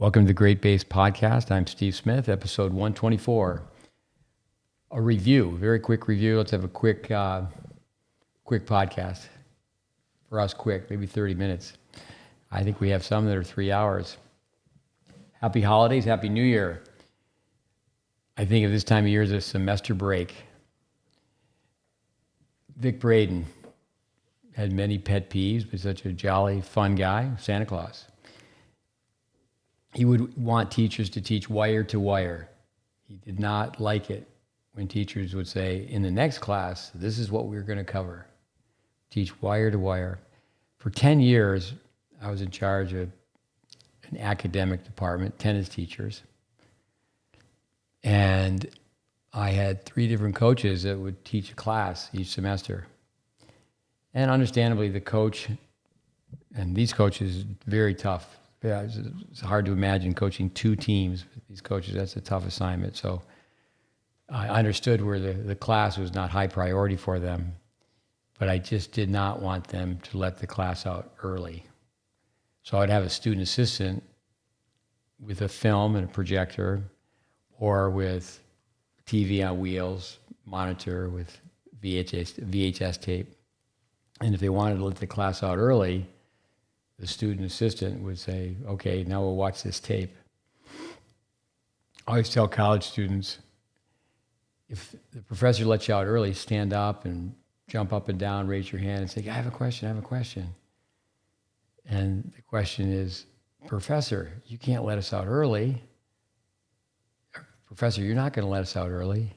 Welcome to the GreatBase Podcast. I'm Steve Smith, episode 124. A review, very quick review. Let's have a quick podcast. For us, quick, maybe 30 minutes. I think we have some that are 3 hours. Happy holidays, Happy New Year. I think of this time of year as a semester break. Vic Braden had many pet peeves, but such a jolly, fun guy, Santa Claus. He would want teachers to teach wire to wire. He did not like it when teachers would say, in the next class, this is what we're going to cover. Teach wire to wire. For 10 years, I was in charge of an academic department, tennis teachers. And I had 3 different coaches that would teach a class each semester. And understandably, the coach, and these coaches, very tough. Yeah, it's hard to imagine coaching 2 teams with these coaches. That's a tough assignment. So I understood where the class was not high priority for them, but I just did not want them to let the class out early. So I'd have a student assistant with a film and a projector, or with TV on wheels, monitor with VHS tape. And if they wanted to let the class out early, the student assistant would say, okay, now we'll watch this tape. I always tell college students, if the professor lets you out early, stand up and jump up and down, raise your hand and say, I have a question. And the question is, Professor, you can't let us out early. Professor, you're not going to let us out early.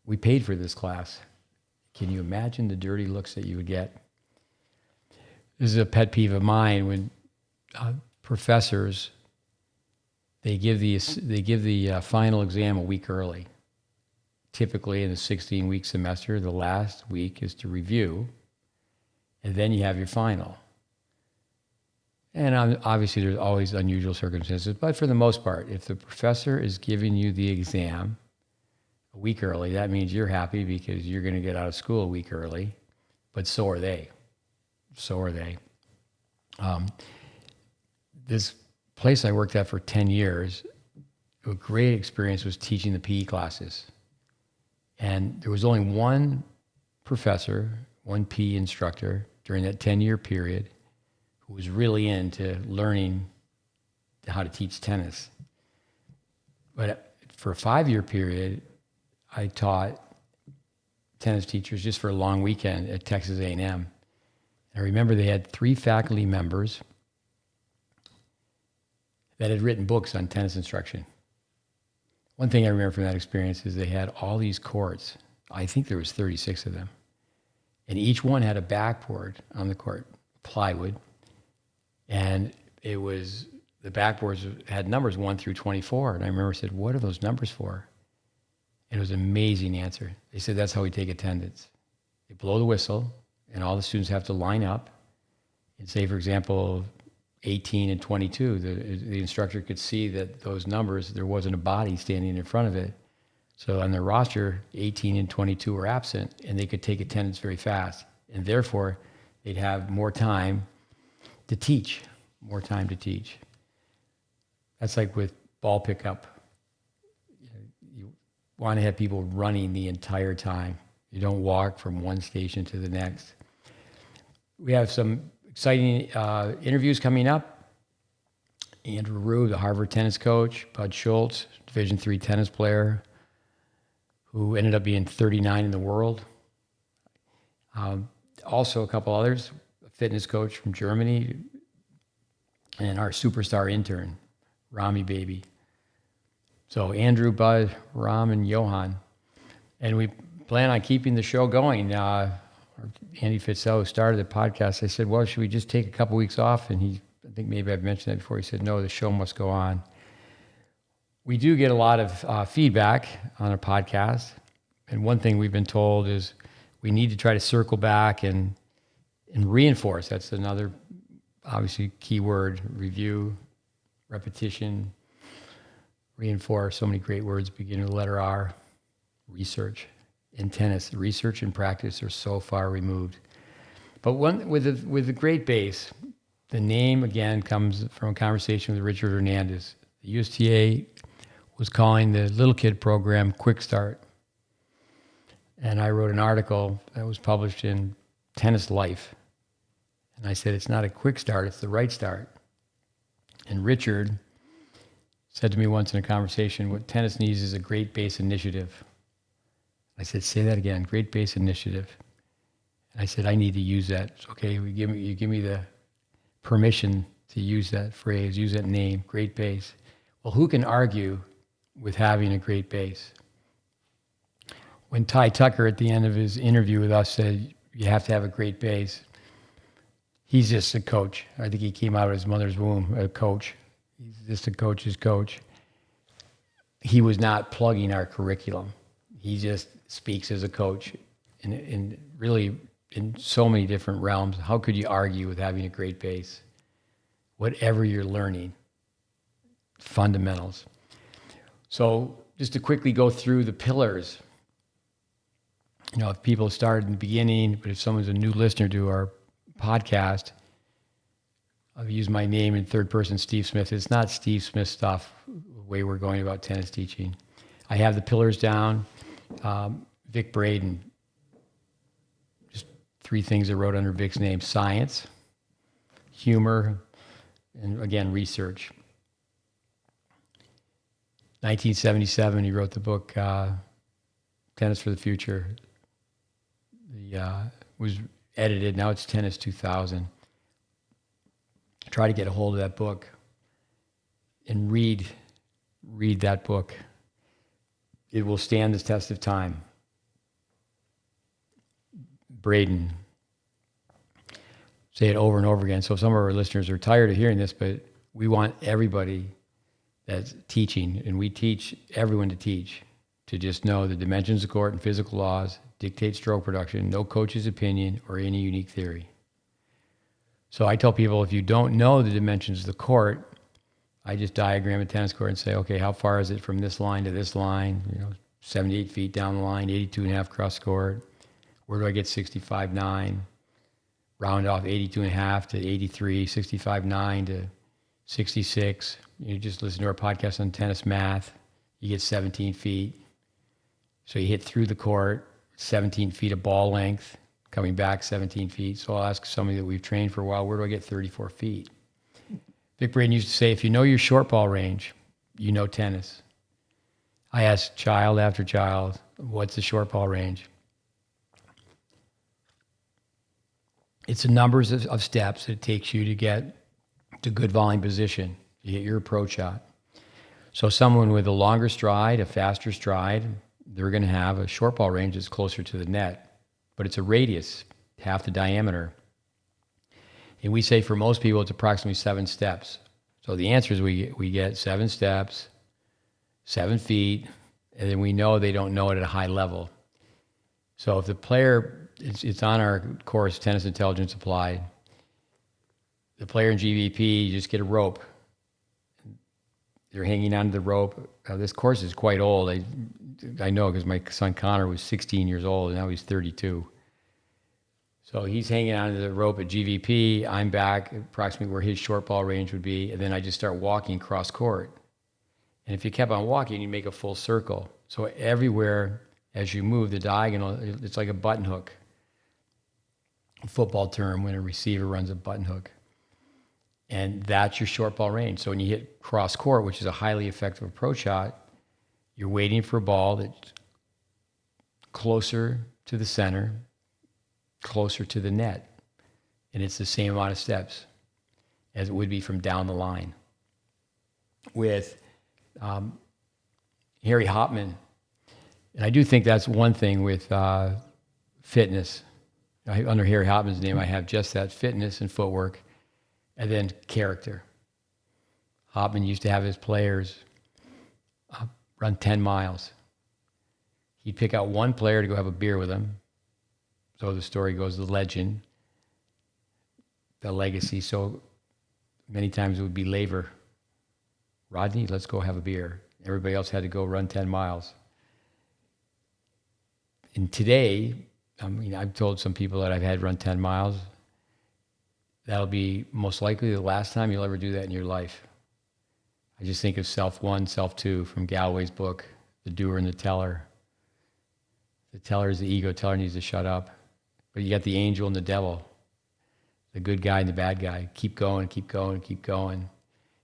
We paid for this class. Can you imagine the dirty looks that you would get? This is a pet peeve of mine when professors, they give the final exam a week early. Typically in a 16-week semester, the last week is to review, and then you have your final. And obviously there's always unusual circumstances, but for the most part, if the professor is giving you the exam a week early, that means you're happy because you're going to get out of school a week early, but so are they. This place I worked at for 10 years, a great experience was teaching the PE classes. And there was only one professor, one PE instructor during that 10-year period who was really into learning how to teach tennis. But for a 5-year period, I taught tennis teachers just for a long weekend at Texas A&M. I remember they had 3 faculty members that had written books on tennis instruction. One thing I remember from that experience is they had all these courts. I think there was 36 of them. And each one had a backboard on the court, plywood. And it was, the backboards had numbers 1 through 24. And I remember I said, what are those numbers for? And it was an amazing answer. They said, that's how we take attendance. They blow the whistle, and all the students have to line up and say, for example, 18 and 22. The instructor could see that those numbers, there wasn't a body standing in front of it. So on their roster, 18 and 22 were absent, and they could take attendance very fast. And therefore, they'd have more time to teach. That's like with ball pickup. You want to have people running the entire time. You don't walk from one station to the next. We have some exciting interviews coming up. Andrew Rue, the Harvard tennis coach, Bud Schultz, Division III tennis player, who ended up being 39 in the world. Also a couple others, a fitness coach from Germany, and our superstar intern, Rami Baby. So Andrew, Bud, Ram, and Johan. And we plan on keeping the show going. Andy Fitzell, who started the podcast, I said, well, should we just take a couple weeks off? And I think maybe I've mentioned that before. He said, no, the show must go on. We do get a lot of feedback on our podcast. And one thing we've been told is we need to try to circle back and reinforce. That's another, obviously, key word: review, repetition, reinforce. So many great words beginning with the letter R. Research. In tennis, research and practice are so far removed. But with the GreatBase, the name again comes from a conversation with Richard Hernandez, The USTA was calling the little kid program Quick Start. And I wrote an article that was published in Tennis Life. And I said, it's not a quick start, it's the right start. And Richard said to me once in a conversation, what tennis needs is a GreatBase initiative. I said, say that again, GreatBase initiative. And I said, I need to use that. Okay, you give me the permission to use that phrase, use that name, GreatBase. Well, who can argue with having a great base? When Ty Tucker at the end of his interview with us said, you have to have a great base, he's just a coach. I think he came out of his mother's womb, a coach. He's just a coach's coach. He was not plugging our curriculum. He just speaks as a coach in really in so many different realms. How could you argue with having a great base? Whatever you're learning, fundamentals. So just to quickly go through the pillars, if people started in the beginning, but if someone's a new listener to our podcast, I've used my name in third person, Steve Smith. It's not Steve Smith stuff, the way we're going about tennis teaching. I have the pillars down. Vic Braden, just 3 things I wrote under Vic's name: science, humor, and again, research. 1977, he wrote the book, Tennis for the Future. Was edited, now it's Tennis 2000. Try to get a hold of that book and read that book. It will stand the test of time. Braden. Say it over and over again. So some of our listeners are tired of hearing this, but we want everybody that's teaching, and we teach everyone to teach, to just know the dimensions of court and physical laws dictate stroke production, no coach's opinion or any unique theory. So I tell people, if you don't know the dimensions of the court, I just diagram a tennis court and say, okay, how far is it from this line to this line? 78 feet down the line, 82.5 cross court. Where do I get 65.9? Round off 82.5 to 83, 65.9 to 66. You just listen to our podcast on tennis math. You get 17 feet. So you hit through the court, 17 feet of ball length, coming back 17 feet. So I'll ask somebody that we've trained for a while, where do I get 34 feet? Vic Braden used to say, if you know your short ball range, you know tennis. I asked child after child, what's the short ball range? It's the numbers of steps it takes you to get to good volleying position. You hit your approach shot. So someone with a longer stride, a faster stride, they're going to have a short ball range that's closer to the net, but it's a radius, half the diameter. And we say for most people, it's approximately 7 steps. So the answer is we get 7 steps, 7 feet, and then we know they don't know it at a high level. So if the player, it's on our course, Tennis Intelligence Applied, the player in GVP, you just get a rope. They're hanging onto the rope. This course is quite old. I know because my son Connor was 16 years old and now he's 32. So he's hanging onto the rope at GVP. I'm back approximately where his short ball range would be. And then I just start walking cross court. And if you kept on walking, you make a full circle. So everywhere as you move the diagonal, it's like a button hook. A football term when a receiver runs a button hook. And that's your short ball range. So when you hit cross court, which is a highly effective approach shot, you're waiting for a ball that's closer to the center, closer to the net. And it's the same amount of steps as it would be from down the line. With Harry Hopman, and I do think that's one thing with fitness. Under Harry Hopman's name, I have just that, fitness and footwork. And then character. Hopman used to have his players run 10 miles. He'd pick out one player to go have a beer with him. So the story goes, the legend, the legacy. So many times it would be Lair. Rodney, let's go have a beer. Everybody else had to go run 10 miles. And today, I've told some people that I've had run 10 miles. That'll be most likely the last time you'll ever do that in your life. I just think of self one, self two from Galloway's book, The Doer and the Teller. The teller is the ego. Teller needs to shut up. But you got the angel and the devil, the good guy and the bad guy. Keep going, keep going, keep going.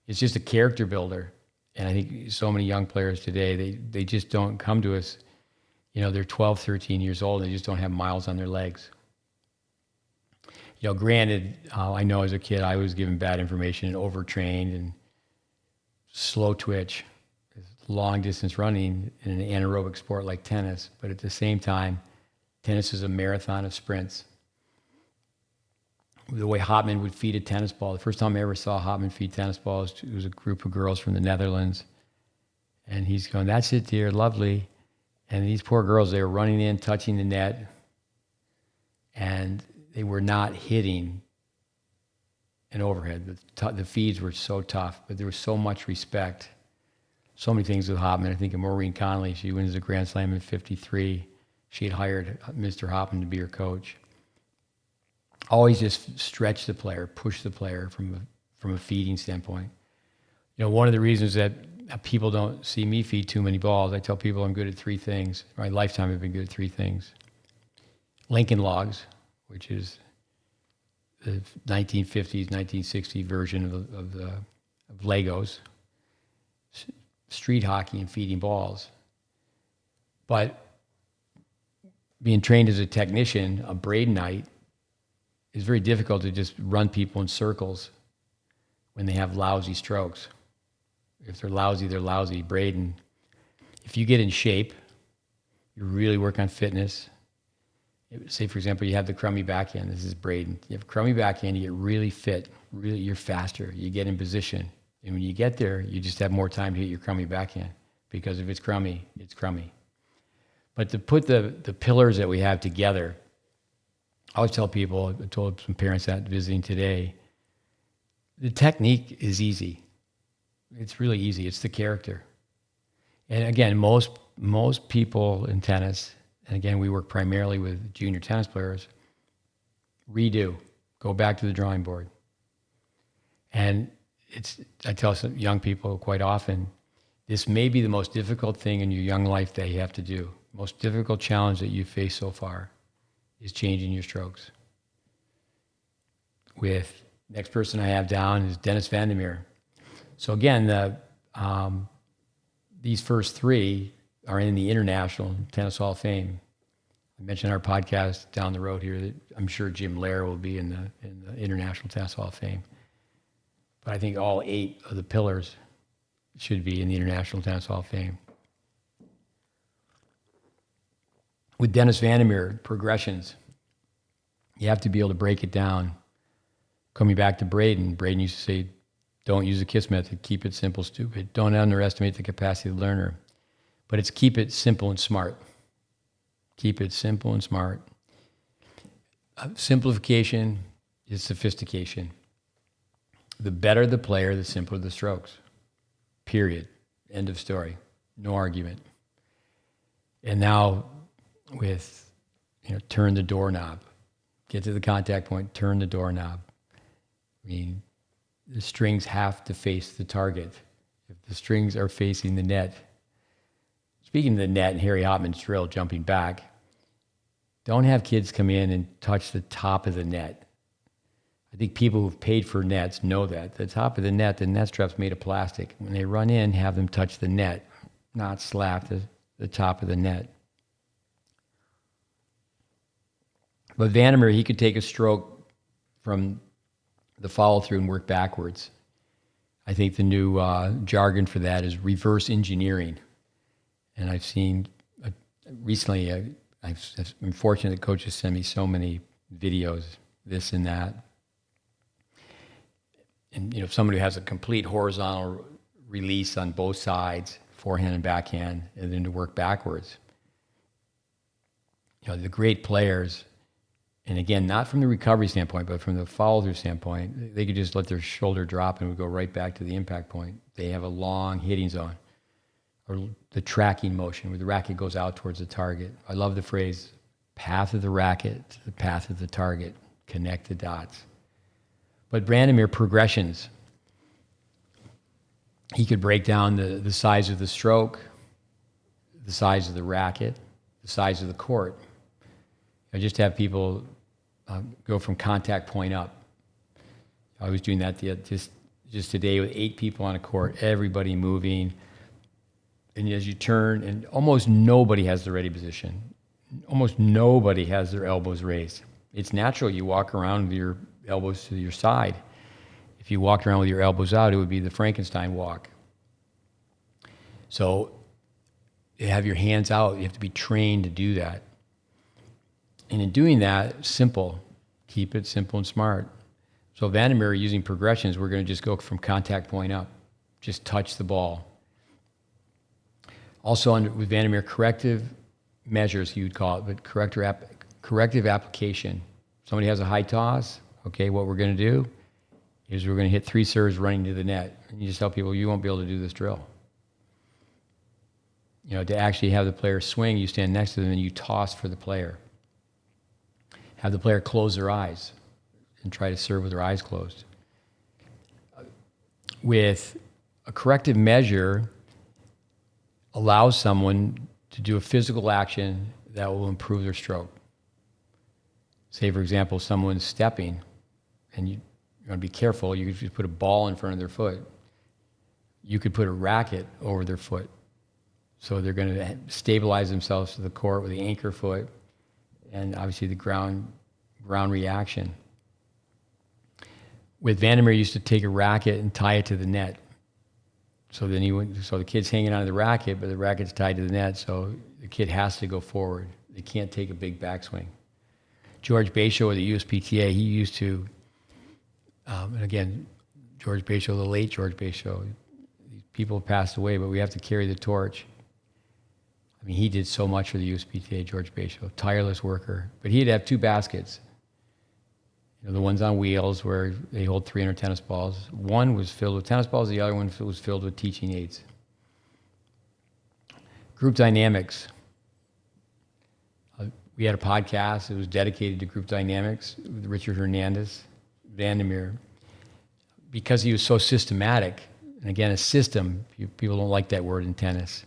It's just a character builder. And I think so many young players today, they just don't come to us. They're 12, 13 years old. And they just don't have miles on their legs. Granted, I know as a kid, I was given bad information and overtrained and slow twitch, long distance running in an anaerobic sport like tennis. But at the same time, tennis is a marathon of sprints. The way Hopman would feed a tennis ball. The first time I ever saw Hopman feed tennis balls, it was a group of girls from the Netherlands. And he's going, "That's it, dear, lovely." And these poor girls, they were running in, touching the net, and they were not hitting an overhead. The feeds were so tough, but there was so much respect. So many things with Hopman. I think of Maureen Connolly. She wins the Grand Slam in '53. She had hired Mr. Hopman to be her coach. Always just stretch the player, push the player from a feeding standpoint. One of the reasons that people don't see me feed too many balls, I tell people I'm good at three things. My lifetime I've been good at three things. Lincoln Logs, which is the 1950s, 1960s version of Legos, street hockey and feeding balls. But being trained as a technician, a Bradenite, it's very difficult to just run people in circles when they have lousy strokes. If they're lousy, they're lousy. Braden, if you get in shape, you really work on fitness. Say, for example, you have the crummy backhand. This is Braden. You have crummy backhand, you get really fit. Really, you're faster. You get in position. And when you get there, you just have more time to hit your crummy backhand. Because if it's crummy, it's crummy. But to put the pillars that we have together, I always tell people, I told some parents that visiting today, the technique is easy. It's really easy. It's the character. And again, most people in tennis, and again, we work primarily with junior tennis players, redo, go back to the drawing board. And I tell some young people quite often, this may be the most difficult thing in your young life that you have to do. Most difficult challenge that you've faced so far is changing your strokes. With next person I have down is Dennis Vandermeer. So again, these first three are in the International Tennis Hall of Fame. I mentioned our podcast down the road here that I'm sure Jim Lair will be in the International Tennis Hall of Fame. But I think all 8 of the pillars should be in the International Tennis Hall of Fame. With Dennis Vandermeer, progressions, you have to be able to break it down. Coming back to Braden used to say, don't use the KISS method, keep it simple, stupid. Don't underestimate the capacity of the learner. But it's keep it simple and smart. Keep it simple and smart. Simplification is sophistication. The better the player, the simpler the strokes. Period. End of story. No argument. And now with, turn the doorknob. Get to the contact point, turn the doorknob. I mean, the strings have to face the target. If the strings are facing the net, speaking of the net and Harry Hopman's drill, jumping back, don't have kids come in and touch the top of the net. I think people who've paid for nets know that. The top of the net strap's made of plastic. When they run in, have them touch the net, not slap the top of the net. But Vandermeer, he could take a stroke from the follow-through and work backwards. I think the new jargon for that is reverse engineering. And I've seen recently, I'm fortunate that coaches send me so many videos, this and that. And, somebody who has a complete horizontal release on both sides, forehand and backhand, and then to work backwards. The great players, and again, not from the recovery standpoint, but from the follow-through standpoint, they could just let their shoulder drop and would go right back to the impact point. They have a long hitting zone, or the tracking motion where the racket goes out towards the target. I love the phrase, path of the racket to the path of the target. Connect the dots. But Vandermeer progressions. He could break down the size of the stroke, the size of the racket, the size of the court. Just have people go from contact point up. I was doing that just today with 8 people on a court, everybody moving. And as you turn, and almost nobody has the ready position. Almost nobody has their elbows raised. It's natural. You walk around with your elbows to your side. If you walked around with your elbows out, it would be the Frankenstein walk. So you have your hands out. You have to be trained to do that. And in doing that, simple. Keep it simple and smart. So Vandermeer, using progressions, we're going to just go from contact point up. Just touch the ball. Also with Vandermeer, corrective measures, you would call it, but corrective application. Somebody has a high toss. Okay, what we're going to do is we're going to hit 3 serves running to the net. And you just tell people, you won't be able to do this drill. To actually have the player swing, you stand next to them and you toss for the player. Have the player close their eyes and try to serve with their eyes closed. With a corrective measure, allows someone to do a physical action that will improve their stroke. Say, for example, someone's stepping, and you want to be careful. You could just put a ball in front of their foot. You could put a racket over their foot. So they're going to stabilize themselves to the court with the anchor foot, and obviously the ground reaction. With Vandermeer, used to take a racket and tie it to the net. So the kid's hanging onto the racket, but the racket's tied to the net, so the kid has to go forward. They can't take a big backswing. George Basho of the USPTA, he used to, and again, George Basho, the late George Basho, people have passed away, but we have to carry the torch. I mean, he did so much for the USPTA, George Basho, tireless worker. But he'd have 2 baskets. The ones on wheels where they hold 300 tennis balls. One was filled with tennis balls, the other one was filled with teaching aids. Group dynamics. We had a podcast that was dedicated to group dynamics with Richard Hernandez, Vandermeer. Because he was so systematic, and again, a system, people don't like that word in tennis.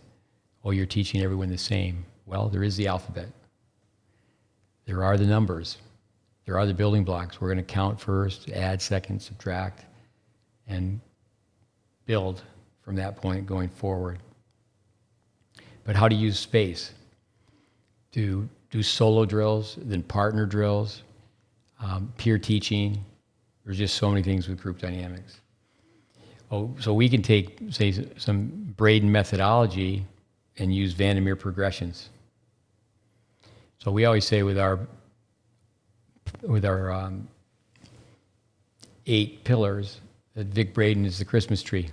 Oh, you're teaching everyone the same. Well, there is the alphabet. There are the numbers. There are the building blocks. We're going to count first, add second, subtract, and build from that point going forward. But how to use space. Do solo drills, then partner drills, peer teaching. There's just so many things with group dynamics. So we can take, say, some Braden methodology and use Vandermeer progressions. So we always say with our 8 pillars, that Vic Braden is the Christmas tree.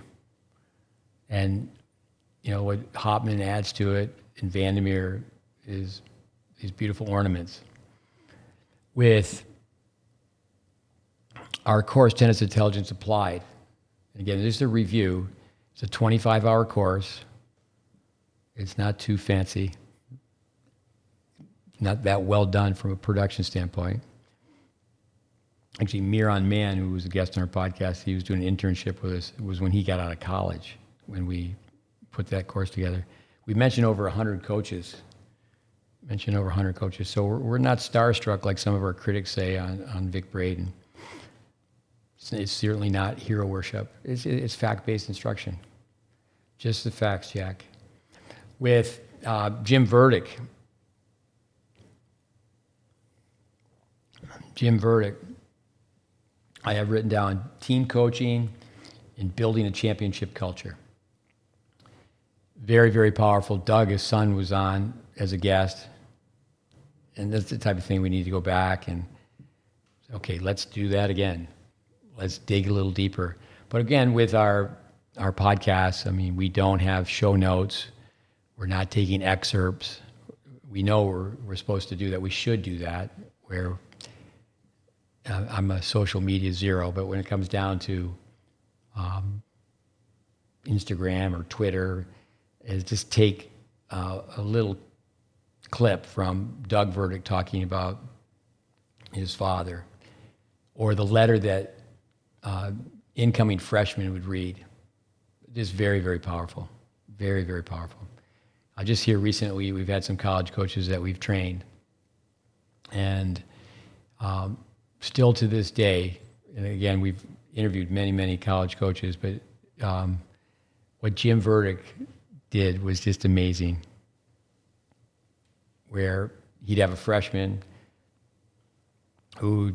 And, what Hopman adds to it in Vandermeer is these beautiful ornaments. With our course, Tennis Intelligence Applied, and again, this is a review. It's a 25-hour course. It's not too fancy. Not that well done from a production standpoint. Actually, Miran Mann, who was a guest on our podcast, he was doing an internship with us. It was when he got out of college, when we put that course together. We mentioned over 100 coaches. So we're not starstruck like some of our critics say on Vic Braden. It's certainly not hero worship. It's fact-based instruction. Just the facts, Jack. With Jim Verdick. I have written down team coaching and building a championship culture. Very, very powerful. Doug, his son, was on as a guest. And that's the type of thing we need to go back and, okay, let's do that again. Let's dig a little deeper. But again, with our podcasts, I mean, we don't have show notes. We're not taking excerpts. We know we're supposed to do that. We should do that, where I'm a social media zero, but when it comes down to Instagram or Twitter, is just take a little clip from Doug Verdick talking about his father, or the letter that incoming freshmen would read. just very, very powerful. Very, very powerful. Just here recently, we've had some college coaches that we've trained. And still to this day, and again, we've interviewed many, many college coaches, but what Jim Verdick did was just amazing, where he'd have a freshman who,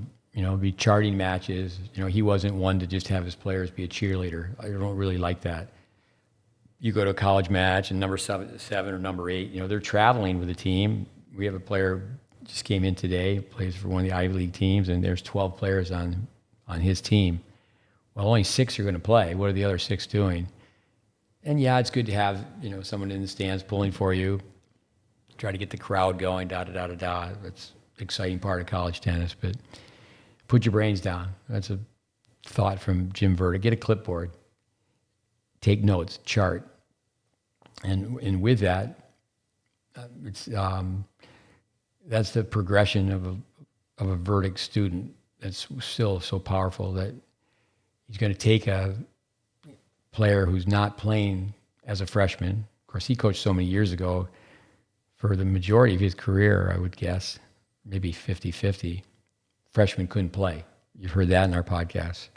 be charting matches. He wasn't one to just have his players be a cheerleader. I don't really like that. You go to a college match and number seven or number 8, they're traveling with a team. We have a player just came in today, plays for one of the Ivy League teams, and there's 12 players on his team. Well, only 6 are going to play. What are the other 6 doing? And yeah, it's good to have, someone in the stands pulling for you, try to get the crowd going, da-da-da-da-da. That's an exciting part of college tennis, but put your brains down. That's a thought from Jim Verdick. Get a clipboard. Take notes, chart. And with that, that's the progression of a Verdick student that's still so powerful that he's going to take a player who's not playing as a freshman. Of course, he coached so many years ago. For the majority of his career, I would guess, maybe 50-50, freshmen couldn't play. You've heard that in our podcast.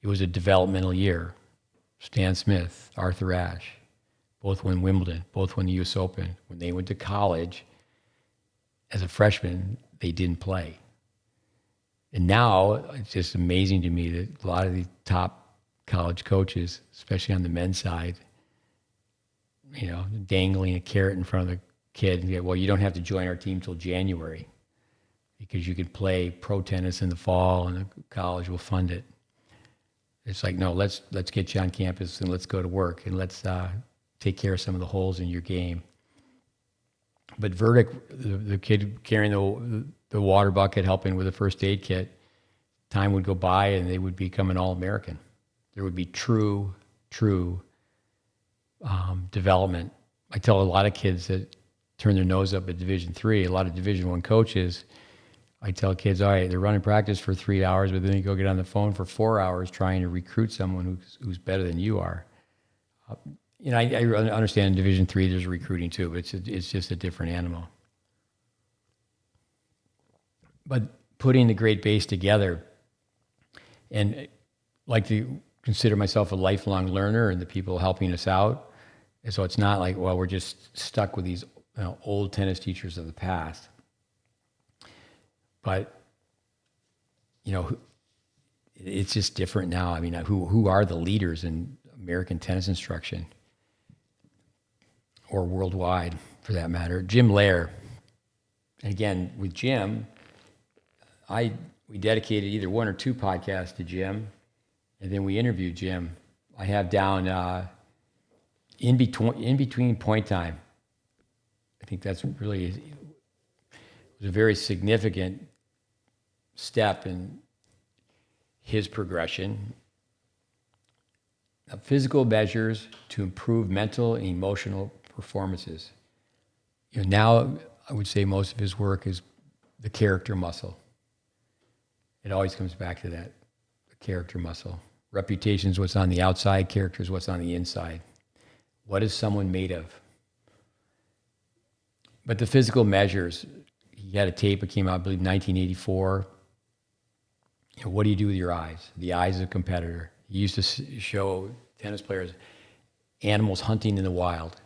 It was a developmental year. Stan Smith, Arthur Ashe, both won Wimbledon, both won the U.S. Open. When they went to college, as a freshman, they didn't play. And now, it's just amazing to me that a lot of the top college coaches, especially on the men's side, dangling a carrot in front of the kid and get, well, you don't have to join our team till January because you could play pro tennis in the fall and the college will fund it. It's like, no, let's get you on campus and let's go to work and let's take care of some of the holes in your game. But Verdick, the kid carrying the water bucket, helping with the first aid kit, time would go by and they would become an All-American. There would be true development. I tell a lot of kids that turn their nose up at Division III, a lot of Division I coaches, I tell kids, all right, they're running practice for 3 hours, but then you go get on the phone for 4 hours trying to recruit someone who's better than you are. I understand in Division III there's recruiting too, but it's just a different animal. But putting the GreatBase together, and like to consider myself a lifelong learner and the people helping us out, and so it's not like, well, we're just stuck with these old tennis teachers of the past. But, it's just different now. I mean, who are the leaders in American tennis instruction? Or worldwide, for that matter? Jim Lair. And again, with Jim, we dedicated either 1 or 2 podcasts to Jim, and then we interviewed Jim. I have down in between point time. I think that's really, it was a very significant step in his progression. Physical measures to improve mental and emotional performances. Now I would say most of his work is the character muscle. It always comes back to that, the character muscle. Reputation is what's on the outside, character is what's on the inside. What is someone made of? But the physical measures, he had a tape that came out, I believe, 1984. What do you do with your eyes? The eyes of a competitor. He used to show tennis players animals hunting in the wild.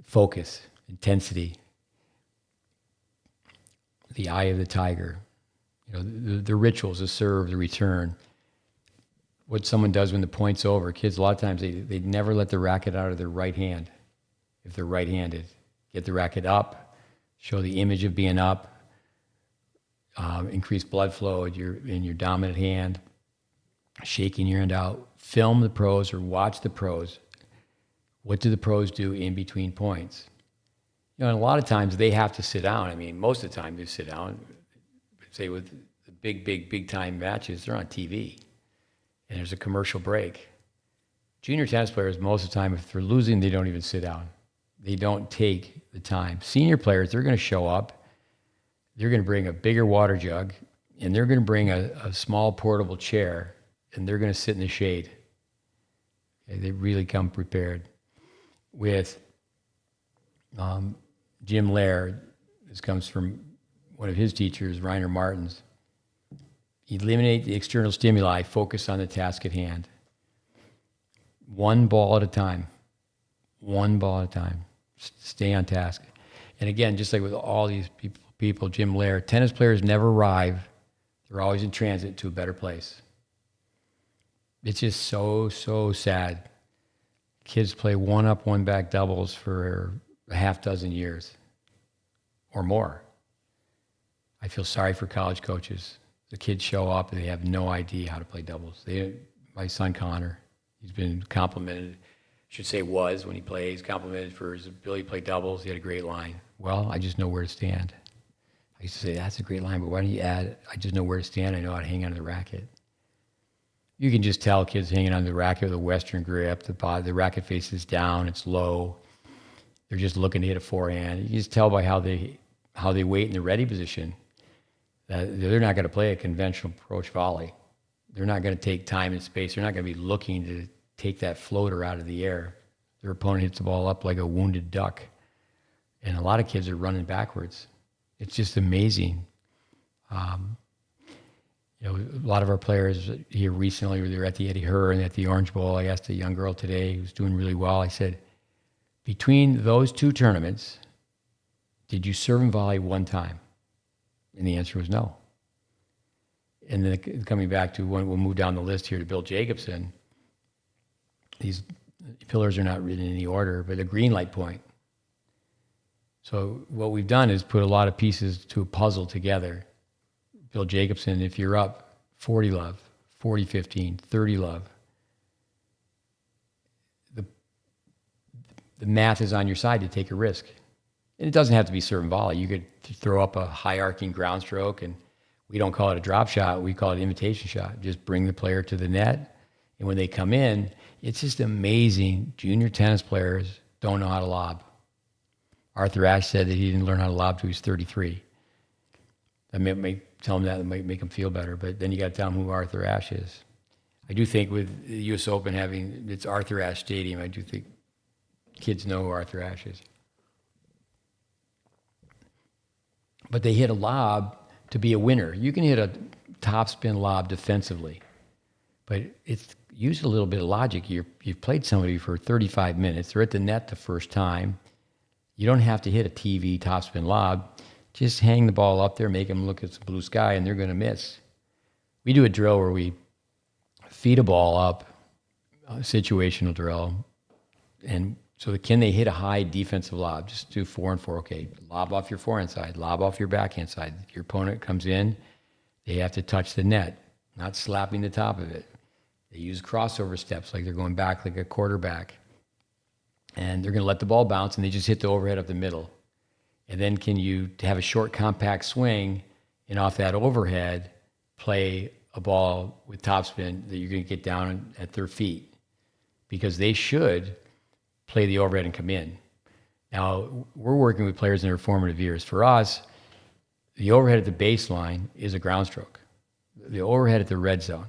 Focus, intensity. The eye of the tiger. The rituals, the serve, the return. What someone does when the point's over. Kids, a lot of times, they never let the racket out of their right hand if they're right-handed. Get the racket up, show the image of being up, increase blood flow in your dominant hand, shaking your hand out. Film the pros or watch the pros. What do the pros do in between points? And a lot of times they have to sit down. I mean, most of the time they sit down. Say with the big time matches, they're on TV. And there's a commercial break. Junior tennis players, most of the time, if they're losing, they don't even sit down. They don't take the time. Senior players, they're going to show up. They're going to bring a bigger water jug, and they're going to bring a small portable chair, and they're going to sit in the shade. Okay, they really come prepared. With Jim Lair, this comes from one of his teachers, Rainer Martins. Eliminate the external stimuli, focus on the task at hand. One ball at a time. One ball at a time. Stay on task. And again, just like with all these people, Jim Lair, tennis players never arrive. They're always in transit to a better place. It's just so, so sad. Kids play one up, one back doubles for a half dozen years or more. I feel sorry for college coaches. The kids show up and they have no idea how to play doubles. My son Connor, he's been complimented, should say was when he plays, complimented for his ability to play doubles. He had a great line. Well, I just know where to stand. I used to say, that's a great line, but why don't you add, I just know where to stand, I know how to hang onto the racket. You can just tell kids hanging on the racket with a Western grip, the racket faces down, it's low. They're just looking to hit a forehand. You can just tell by how they wait in the ready position that they're not going to play a conventional approach volley. They're not going to take time and space. They're not going to be looking to take that floater out of the air. Their opponent hits the ball up like a wounded duck. And a lot of kids are running backwards. It's just amazing. A lot of our players here recently, they were at the Eddie Herr and at the Orange Bowl. I asked a young girl today who's doing really well, I said, between those two tournaments, did you serve and volley one time? And the answer was no. And then coming back to when we'll move down the list here to Bill Jacobson, these pillars are not written in any order, but a green light point. So what we've done is put a lot of pieces to a puzzle together. Bill Jacobson, if you're up 40 love, 40-15, 30 love, the math is on your side to take a risk. And it doesn't have to be serve and volley. You could throw up a high arcing ground stroke, and we don't call it a drop shot, we call it an invitation shot. Just bring the player to the net, and when they come in, it's just amazing. Junior tennis players don't know how to lob. Arthur Ashe said that he didn't learn how to lob till he was 33. I may tell him that, it might make him feel better, but then you got to tell him who Arthur Ashe is. I do think with the U.S. Open having its Arthur Ashe Stadium, I do think kids know who Arthur Ashe is. But they hit a lob to be a winner. You can hit a topspin lob defensively, but it's used a little bit of logic. You've played somebody for 35 minutes. They're at the net the first time. You don't have to hit a TV topspin lob. Just hang the ball up there, make them look at the blue sky, and they're going to miss. We do a drill where we feed a ball up, a situational drill, and so can they hit a high defensive lob? Just do 4 and 4. Okay, lob off your forehand side, lob off your backhand side. Your opponent comes in, they have to touch the net, not slapping the top of it. They use crossover steps like they're going back like a quarterback. And they're going to let the ball bounce, and they just hit the overhead up the middle. And then can you have a short, compact swing, and off that overhead, play a ball with topspin that you're going to get down at their feet? Because they should play the overhead and come in. Now, we're working with players in their formative years. For us, the overhead at the baseline is a ground stroke. The overhead at the red zone,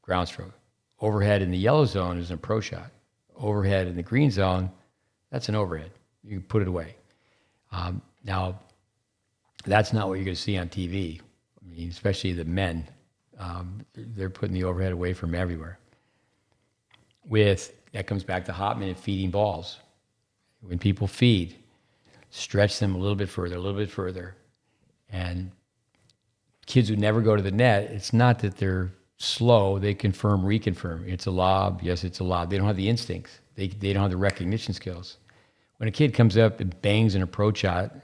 ground stroke. Overhead in the yellow zone is an approach shot. Overhead in the green zone, that's an overhead. You can put it away. Now, that's not what you're going to see on TV. I mean, especially the men. They're putting the overhead away from everywhere. That comes back to Hopman and feeding balls. When people feed, stretch them a little bit further. And kids who never go to the net, it's not that they're slow, they confirm, reconfirm. It's a lob, yes, it's a lob. They don't have the instincts. They don't have the recognition skills. When a kid comes up and bangs an approach shot,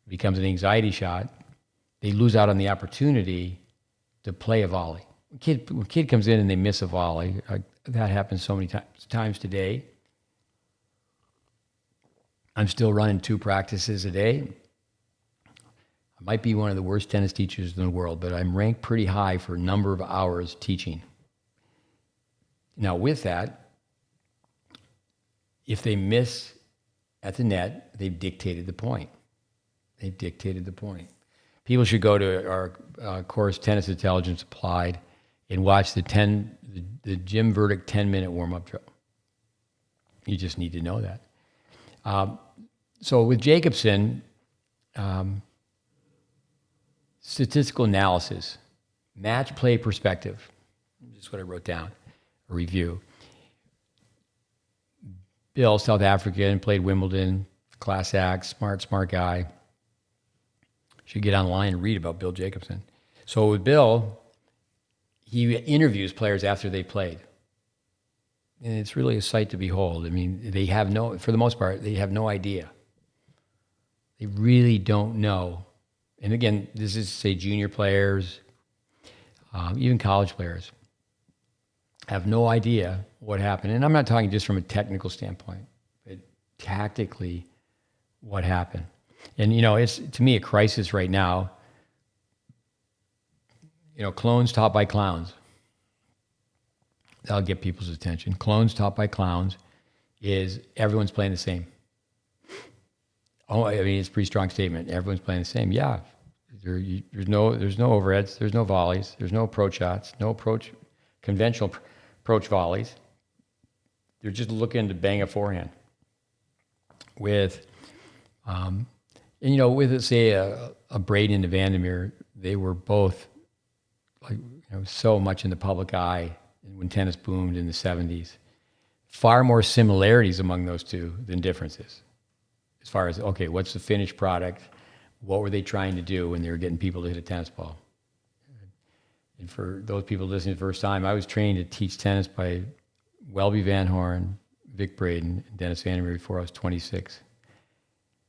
becomes an anxiety shot, they lose out on the opportunity to play a volley. When a kid comes in and they miss a volley, that happens so many times today. I'm still running 2 practices a day. I might be one of the worst tennis teachers in the world, but I'm ranked pretty high for a number of hours teaching. Now with that, if they miss at the net, they've dictated the point. People should go to our course, Tennis Intelligence Applied, and watch the Jim Verdick 10-minute warm-up drill. You just need to know that. So with Jacobson, statistical analysis, match play perspective. Just what I wrote down, a review. Bill, South African, played Wimbledon, class act, smart guy. Should get online and read about Bill Jacobson. So with Bill, he interviews players after they played. And it's really a sight to behold. I mean, for the most part, they have no idea. They really don't know. And again, this is, say, junior players, even college players, have no idea what happened. And I'm not talking just from a technical standpoint, but tactically what happened. And, it's, to me, a crisis right now. Clones taught by clowns. That'll get people's attention. Clones taught by clowns is everyone's playing the same. Oh, I mean, it's a pretty strong statement. Everyone's playing the same. Yeah. There's no overheads. There's no volleys. There's no approach shots. No conventional approach volleys. They're just looking to bang a forehand. With, say a Braden and a Vandermeer, they were both so much in the public eye when tennis boomed in the 70s. Far more similarities among those two than differences. As far as, okay, what's the finished product? What were they trying to do when they were getting people to hit a tennis ball? And for those people listening the first time, I was trained to teach tennis by Welby Van Horn, Vic Braden, and Dennis Vandermeer before I was 26.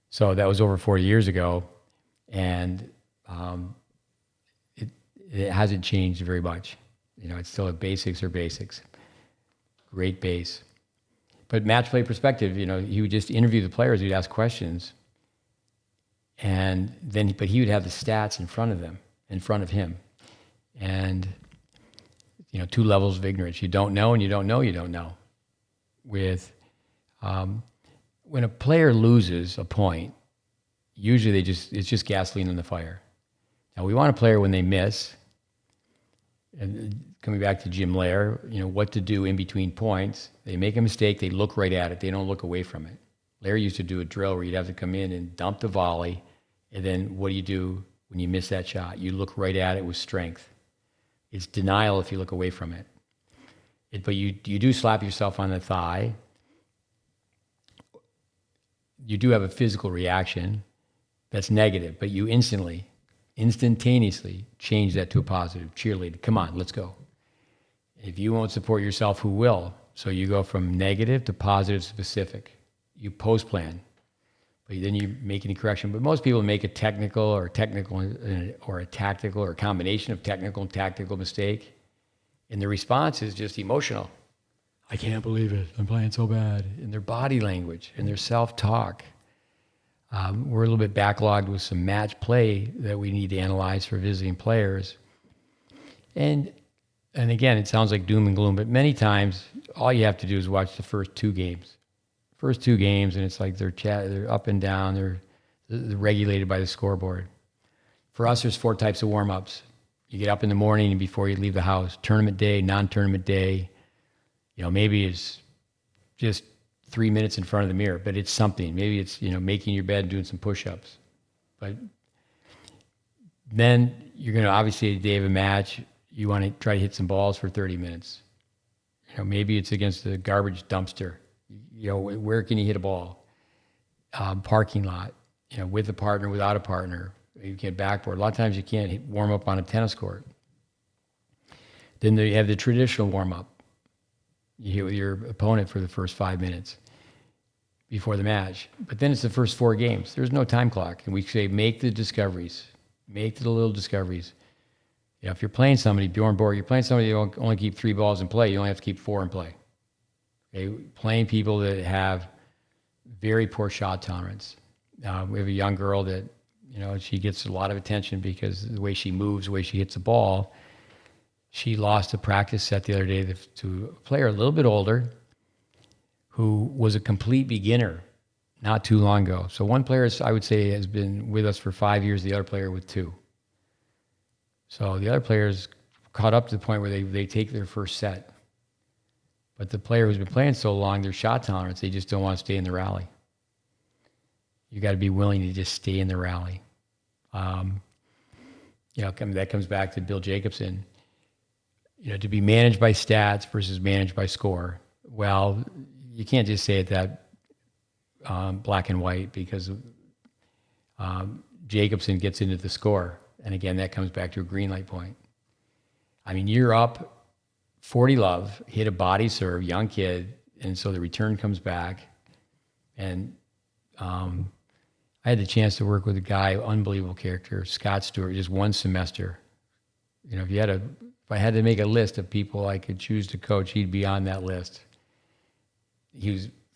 So that was over 40 years ago, and it hasn't changed very much. It's still basics are basics. Great base. But match play perspective, he would just interview the players, he'd ask questions, but he would have the stats in front of him. And, 2 levels of ignorance. You don't know, and you don't know you don't know. With, when a player loses a point, usually it's just gasoline on the fire. Now, we want a player when they miss, and coming back to Jim Lair, what to do in between points. They make a mistake, they look right at it, they don't look away from it. Lair used to do a drill where you'd have to come in and dump the volley, and then what do you do when you miss that shot? You look right at it with strength. It's denial if you look away from it. But you do slap yourself on the thigh. You do have a physical reaction that's negative, but you instantaneously change that to a positive. Cheerleader, come on, let's go. If you won't support yourself, who will? So you go from negative to positive specific. You post-plan, but then you make any correction. But most people make a technical or a tactical or a combination of technical and tactical mistake, and the response is just emotional. I can't believe it. I'm playing so bad. In their body language and their self-talk. We're a little bit backlogged with some match play that we need to analyze for visiting players. And again, it sounds like doom and gloom, but many times all you have to do is watch the first 2 games. And it's like they're up and down, they're regulated by the scoreboard. For us, there's 4 types of warm-ups. You get up in the morning and before you leave the house. Tournament day, non-tournament day. Maybe it's just 3 minutes in front of the mirror, but it's something. Maybe it's, making your bed and doing some push-ups. But then you're going to, obviously, the day of a match, you want to try to hit some balls for 30 minutes. Maybe it's against the garbage dumpster. Where can you hit a ball? Parking lot, with a partner, without a partner. You can't backboard. A lot of times you can't warm up on a tennis court. Then you have the traditional warm-up. You hit with your opponent for the first 5 minutes before the match. But then it's the first 4 games. There's no time clock. And we say, make the discoveries. Make the little discoveries. If you're playing somebody, Bjorn Borg, you're playing somebody you only keep 3 balls in play, you only have to keep 4 in play. Okay? Playing people that have very poor shot tolerance. We have a young girl that, she gets a lot of attention because of the way she moves, the way she hits the ball. She lost a practice set the other day to a player a little bit older who was a complete beginner not too long ago. So one player, I would say, has been with us for 5 years, the other player with 2. So the other players caught up to the point where they take their first set. But the player who's been playing so long, their shot tolerance, they just don't want to stay in the rally. You got to be willing to just stay in the rally. That comes back to Bill Jacobson. To be managed by stats versus managed by score. Well, you can't just say it that black and white, because Jacobson gets into the score. And again, that comes back to a green light point. I mean, you're up 40 love, hit a body serve, young kid, and so the return comes back. And I had the chance to work with a guy, unbelievable character, Scott Stewart, just one semester. If I had to make a list of people I could choose to coach, he'd be on that list.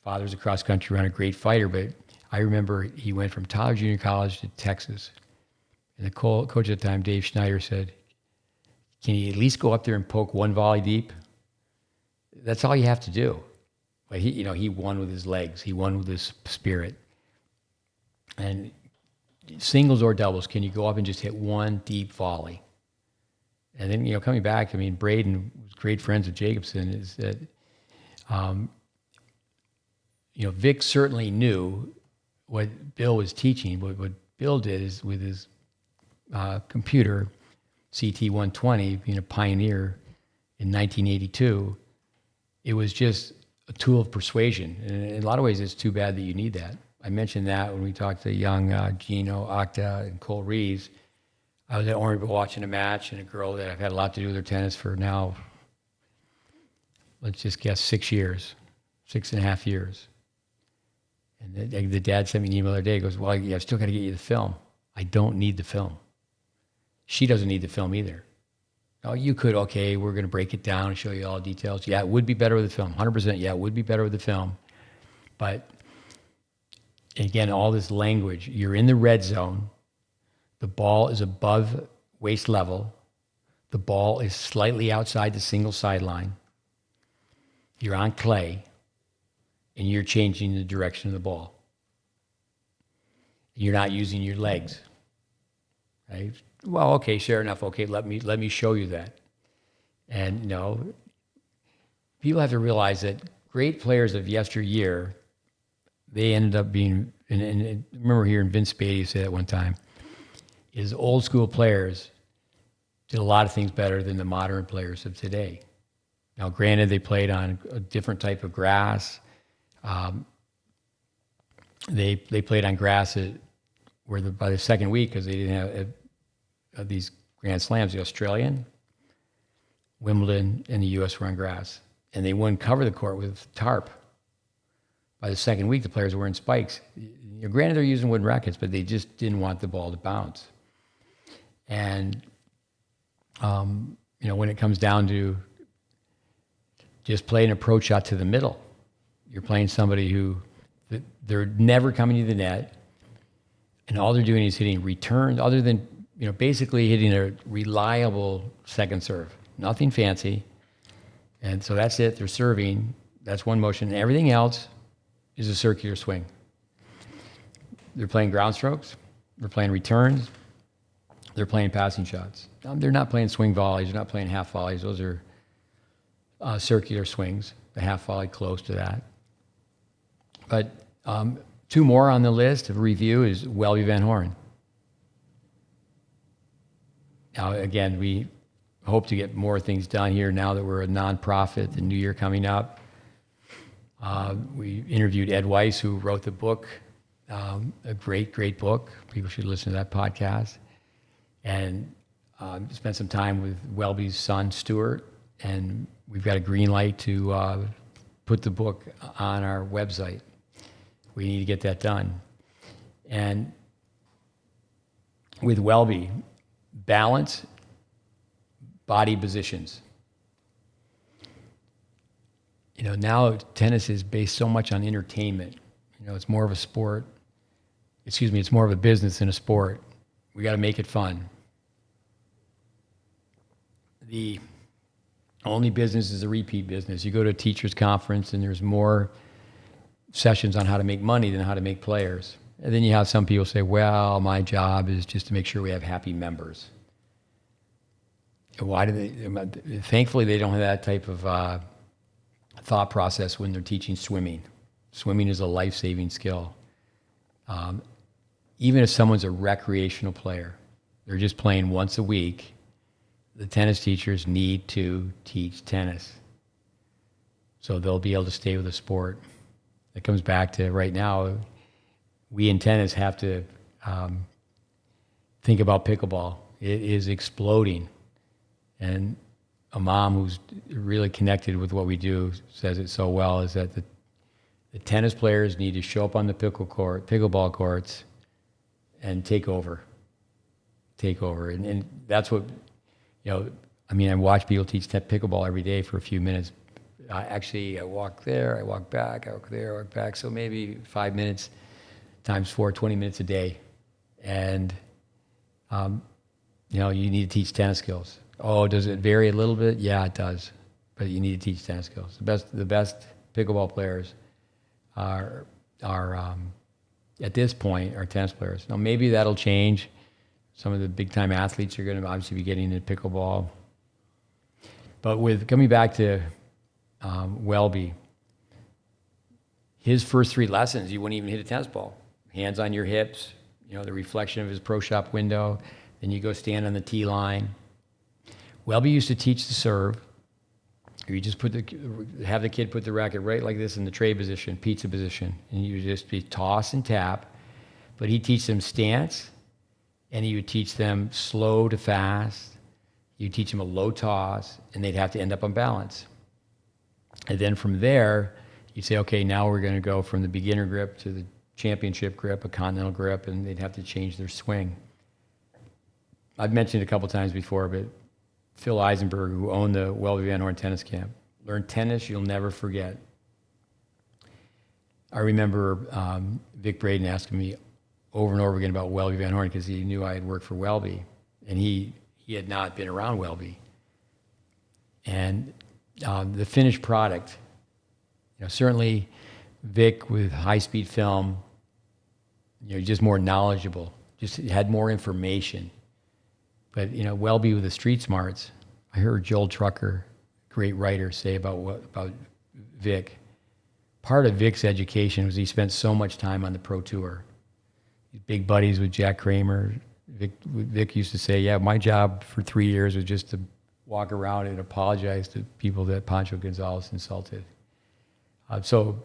Father's a cross-country runner, great fighter, but I remember he went from Tyler Junior College to Texas. And the coach at the time, Dave Schneider, said, "Can you at least go up there and poke one volley deep? That's all you have to do." But he won with his legs. He won with his spirit. And singles or doubles, can you go up and just hit one deep volley? And then, coming back, Braden was great friends with Jacobson, is that, Vic certainly knew what Bill was teaching. What Bill did is with his computer, CT120, being a pioneer in 1982, it was just a tool of persuasion. And in a lot of ways, it's too bad that you need that. I mentioned that when we talked to young Gino, Octa, and Cole Reeves. I was at Orange watching a match, and a girl that I've had a lot to do with her tennis for now, let's just guess 6.5 years. And the dad sent me an email the other day. He goes, "Well, I've still got to get you the film." I don't need the film. She doesn't need the film either. Oh, you could, okay, we're going to break it down and show you all the details. Yeah, it would be better with the film. 100%, yeah, it would be better with the film. But again, all this language, you're in the red zone. The ball is above waist level. The ball is slightly outside the single sideline. You're on clay, and you're changing the direction of the ball. You're not using your legs, right? Well, okay, sure enough. Okay, let me show you that. And people have to realize that great players of yesteryear, they ended up being. And I remember hearing Vince Spady say that one time. Is old school players did a lot of things better than the modern players of today. Now, granted, they played on a different type of grass. They played on grass by the second week, because they didn't have these Grand Slams. The Australian, Wimbledon, and the U.S. were on grass. And they wouldn't cover the court with tarp. By the second week, the players were wearing spikes. Granted, they're using wooden rackets, but they just didn't want the ball to bounce. And, when it comes down to just play an approach shot to the middle, you're playing somebody who they're never coming to the net, and all they're doing is hitting returns, other than, basically hitting a reliable second serve. Nothing fancy. And so that's it. They're serving. That's one motion. And everything else is a circular swing. They're playing ground strokes. They're playing returns. They're playing passing shots. They're not playing swing volleys. They're not playing half volleys. Those are circular swings. The half volley close to that. But two more on the list of review is Welby Van Horn. Now, again, we hope to get more things done here now that we're a nonprofit, the new year coming up. We interviewed Ed Weiss, who wrote the book, a great, great book. People should listen to that podcast. And spent some time with Welby's son, Stuart, and we've got a green light to put the book on our website. We need to get that done. And with Welby, balance, body positions. Now tennis is based so much on entertainment. It's more of a sport. It's more of a business than a sport. We got to make it fun. The only business is a repeat business. You go to a teacher's conference and there's more sessions on how to make money than how to make players. And then you have some people say, well, my job is just to make sure we have happy members. Why do they? Thankfully, they don't have that type of thought process when they're teaching swimming. Swimming is a life-saving skill. Even if someone's a recreational player, they're just playing once a week, the tennis teachers need to teach tennis. So they'll be able to stay with the sport. It comes back to right now, we in tennis have to think about pickleball. It is exploding. And a mom who's really connected with what we do says it so well, is that the tennis players need to show up on the pickleball courts and take over. And that's what, I watch people teach pickleball every day for a few minutes. I walk there, I walk back, I walk there, I walk back. So maybe 5 minutes times 4, 20 minutes a day. And, you need to teach tennis skills. Oh, does it vary a little bit? Yeah, it does. But you need to teach tennis skills. The best pickleball players are at this point are tennis players. Now maybe that'll change. Some of the big time athletes are going to obviously be getting into pickleball. But with coming back to Welby, his first 3 lessons, you wouldn't even hit a tennis ball. Hands on your hips, the reflection of his pro shop window. Then you go stand on the tee line. Welby used to teach the serve. You just have the kid put the racket right like this in the tray position, pizza position, and you just be toss and tap. But he'd teach them stance, and he would teach them slow to fast. You'd teach them a low toss, and they'd have to end up on balance. And then from there, you'd say, okay, now we're going to go from the beginner grip to the championship grip, a continental grip, and they'd have to change their swing. I've mentioned it a couple times before, but Phil Eisenberg, who owned the Welby Van Horn tennis camp, learn tennis you'll never forget. I remember Vic Braden asking me over and over again about Welby Van Horn because he knew I had worked for Welby, and he had not been around Welby. And the finished product, certainly Vic with high-speed film, just more knowledgeable, just had more information. But, Welby with the street smarts, I heard Joel Trucker, great writer, say about Vic. Part of Vic's education was he spent so much time on the pro tour. He's big buddies with Jack Kramer. Vic used to say, yeah, my job for 3 years was just to walk around and apologize to people that Pancho Gonzalez insulted. So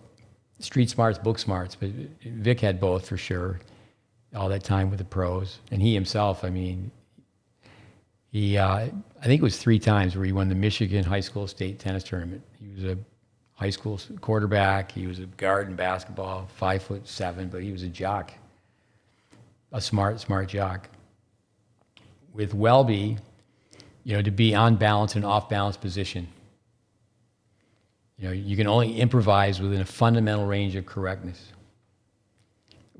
street smarts, book smarts, but Vic had both for sure, all that time with the pros. And he himself, I think it was 3 times where he won the Michigan High School State Tennis Tournament. He was a high school quarterback. He was a guard in basketball, 5'7", but he was a jock, a smart jock. With Welby, to be on balance and off balance position, you can only improvise within a fundamental range of correctness.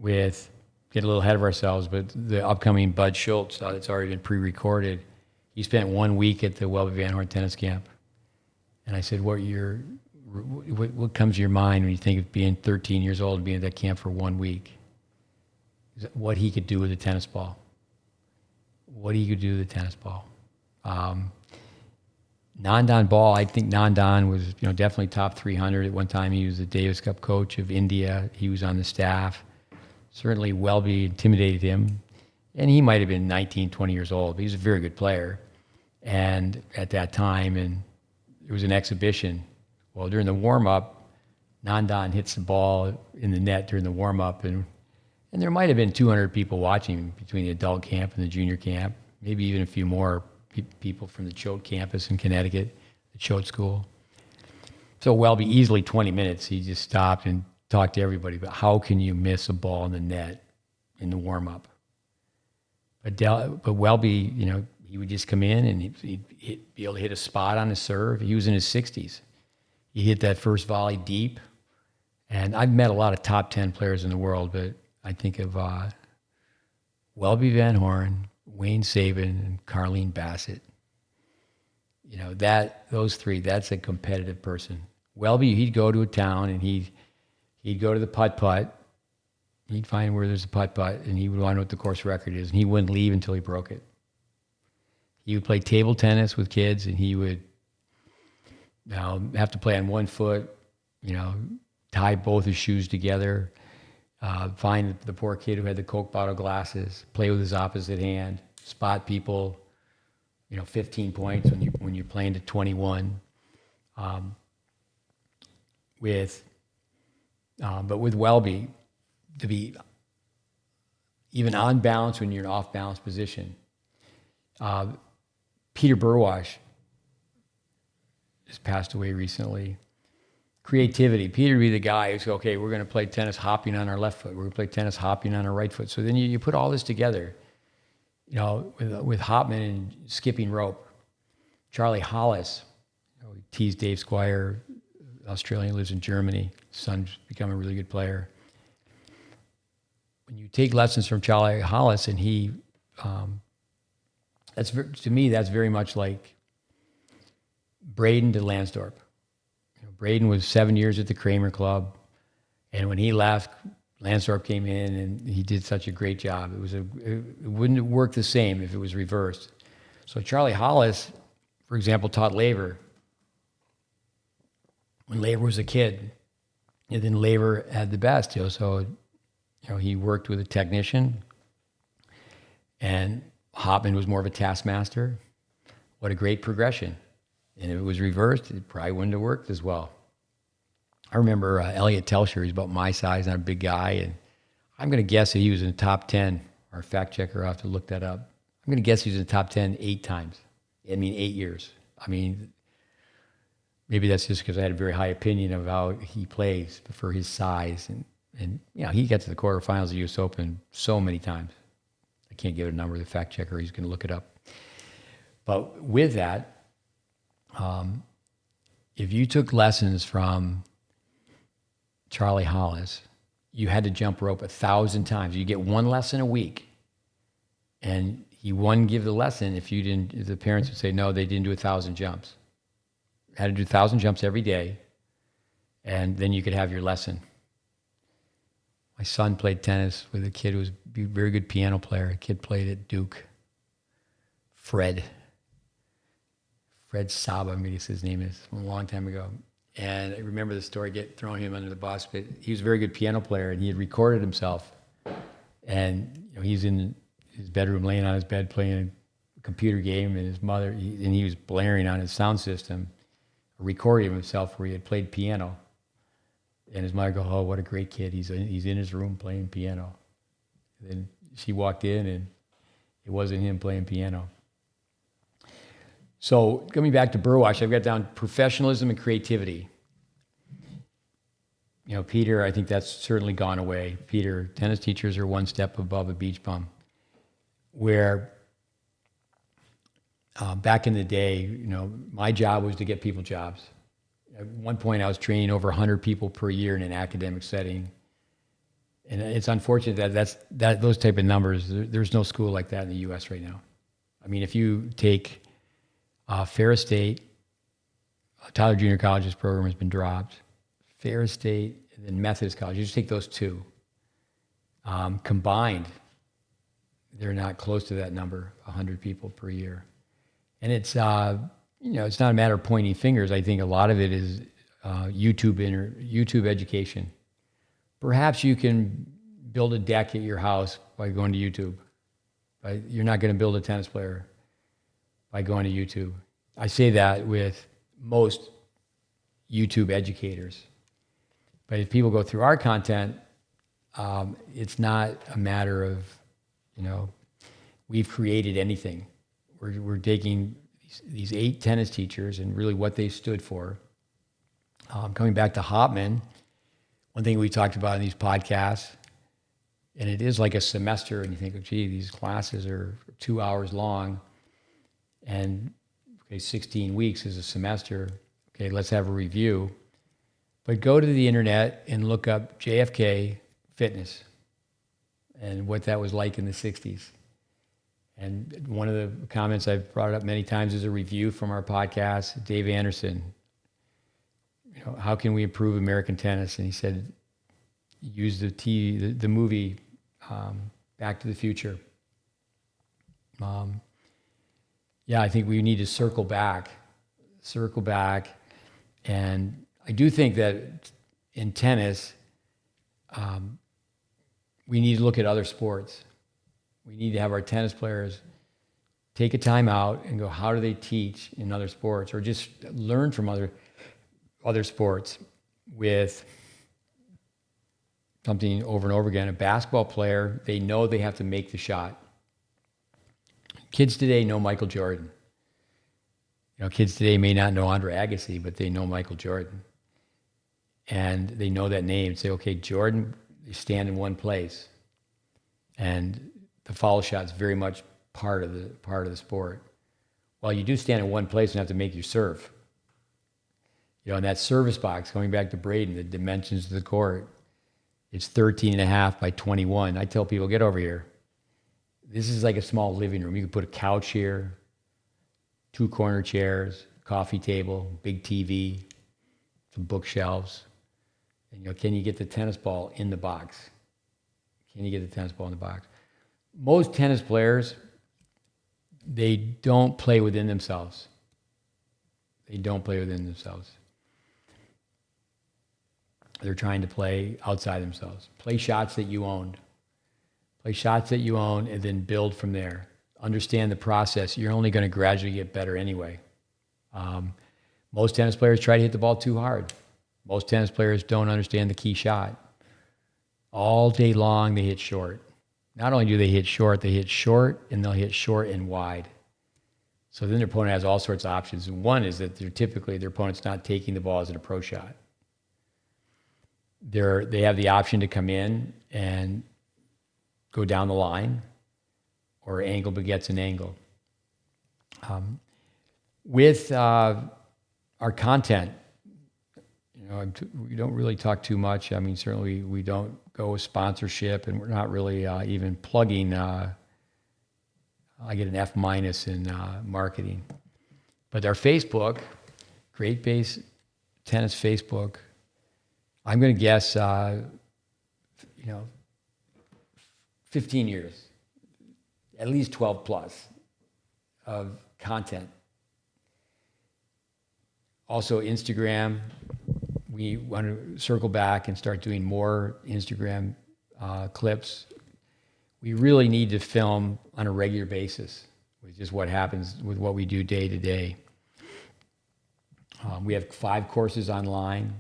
Get a little ahead of ourselves, but the upcoming Bud Schultz, that's already been pre-recorded. He spent 1 week at the Welby Van Horn tennis camp. And I said, what comes to your mind when you think of being 13 years old and being at that camp for 1 week? What he could do with a tennis ball. Nandan Ball, I think Nandan was definitely top 300. At one time he was the Davis Cup coach of India. He was on the staff. Certainly Welby intimidated him. And he might have been 19, 20 years old, but he was a very good player. And at that time, and it was an exhibition. Well, during the warm-up, Nandan hits the ball in the net during the warm-up, and there might have been 200 people watching between the adult camp and the junior camp, maybe even a few more people from the Choate campus in Connecticut, the Choate school. So Welby, easily 20 minutes, he just stopped and talked to everybody about how can you miss a ball in the net in the warm-up. But Welby, he would just come in and he'd be able to hit a spot on his serve. He was in his 60s. He hit that first volley deep. And I've met a lot of top 10 players in the world, but I think of Welby Van Horn, Wayne Sabin, and Carlene Bassett. Those 3, that's a competitive person. Welby, he'd go to a town and he'd go to the putt-putt. He'd find where there's a putt-putt, and he would want to know what the course record is, and he wouldn't leave until he broke it. He would play table tennis with kids, and he would Now, have to play on one foot, tie both his shoes together, find the poor kid who had the Coke bottle glasses, play with his opposite hand, spot people, 15 points when you're playing to 21. But with Welby, to be even on balance when you're in an off balance position. Peter Burwash just passed away recently. Creativity. Peter would be the guy who's, okay, we're going to play tennis hopping on our left foot. We're going to play tennis hopping on our right foot. So then you put all this together, with Hopman and skipping rope. Charlie Hollis, he teased Dave Squire, Australian, lives in Germany. Son's become a really good player. When you take lessons from Charlie Hollis, and he, to me, that's very much like Braden to Lansdorp. Braden was 7 years at the Kramer Club, and when he left, Lansdorp came in, and he did such a great job. It wouldn't work the same if it was reversed. So Charlie Hollis, for example, taught Lair when Lair was a kid, and then Lair had the best. So he worked with a technician, and Hopman was more of a taskmaster. What a great progression. And if it was reversed, it probably wouldn't have worked as well. I remember Elliot Telscher, he's about my size, not a big guy, and I'm going to guess that he was in the top 10. Our fact checker will have to look that up. I'm going to guess he was in the top 10 8 times. 8 years. Maybe that's just because I had a very high opinion of how he plays for his size. And he got to the quarterfinals of the U.S. Open so many times. I can't give it a number. The fact checker, he's going to look it up. But with that, if you took lessons from Charlie Hollis, you had to jump rope 1,000 times. You get one lesson a week, and he wouldn't give the lesson if the parents would say, no, they didn't do 1,000 jumps. Had to do 1,000 jumps every day, and then you could have your lesson. My son played tennis with a kid who was a very good piano player. A kid played at Duke. Fred Saba, I guess his name is, from a long time ago. And I remember the story, throwing him under the bus, but he was a very good piano player, and he had recorded himself. And he's in his bedroom, laying on his bed, playing a computer game, and his mother, and he was blaring on his sound system, a recording of himself where he had played piano. And his mother goes, oh, what a great kid. He's in his room playing piano. And then she walked in, and it wasn't him playing piano. So coming back to Burwash, I've got down professionalism and creativity. Peter, I think that's certainly gone away. Peter, tennis teachers are one step above a beach bum. Where back in the day, my job was to get people jobs. At one point, I was training over 100 people per year in an academic setting. And it's unfortunate that those type of numbers, there's no school like that in the U.S. right now. If you take Ferris State, Tyler Junior College's program has been dropped. Ferris State and then Methodist College, you just take those two. Combined, they're not close to that number, 100 people per year. And it's, it's not a matter of pointing fingers. I think a lot of it is YouTube education. Perhaps you can build a deck at your house by going to YouTube. You're not going to build a tennis player by going to YouTube. I say that with most YouTube educators. But if people go through our content, it's not a matter of, we've created anything. We're taking these 8 tennis teachers and really what they stood for. Coming back to Hopman, one thing we talked about in these podcasts, and it is like a semester, and you think, gee, these classes are 2 hours long, and 16 weeks is a semester. Okay, let's have a review. But go to the internet and look up JFK fitness and what that was like in the 60s. And one of the comments I've brought up many times is a review from our podcast, Dave Anderson. How can we improve American tennis? And he said, use the movie Back to the Future. I think we need to circle back And I do think that in tennis, we need to look at other sports. We need to have our tennis players take a time out and go, how do they teach in other sports, or just learn from other sports with something over and over again. A basketball player, they know they have to make the shot. Kids today know Michael Jordan. Kids today may not know Andre Agassi, but they know Michael Jordan. And they know that name. Say, okay, Jordan, they stand in one place. And the foul shot is very much part of the sport. Well, you do stand in one place and have to make your serve. In that service box, going back to Braden, the dimensions of the court, it's 13.5 by 21. I tell people, get over here. This is like a small living room. You can put a couch here, 2 corner chairs, coffee table, big TV, some bookshelves. And can you get the tennis ball in the box? Can you get the tennis ball in the box? Most tennis players, they don't play within themselves. They don't play within themselves. They're trying to play outside themselves. Play shots that you owned. Play shots that you own and then build from there. Understand the process. You're only going to gradually get better anyway. Most tennis players try to hit the ball too hard. Most tennis players don't understand the key shot. All day long, they hit short. Not only do they hit short and they'll hit short and wide. So then their opponent has all sorts of options. And one is that their opponent's not taking the ball as an approach shot. They have the option to come in and go down the line, or angle begets an angle. With our content, we don't really talk too much. I mean, certainly we don't go with sponsorship, and we're not really even plugging. I get an F- in marketing. But our Facebook, GreatBase Tennis Facebook, I'm going to guess, 15 years, at least 12 plus of content. Also Instagram, we want to circle back and start doing more Instagram clips. We really need to film on a regular basis, which is what happens with what we do day to day. We have 5 courses online.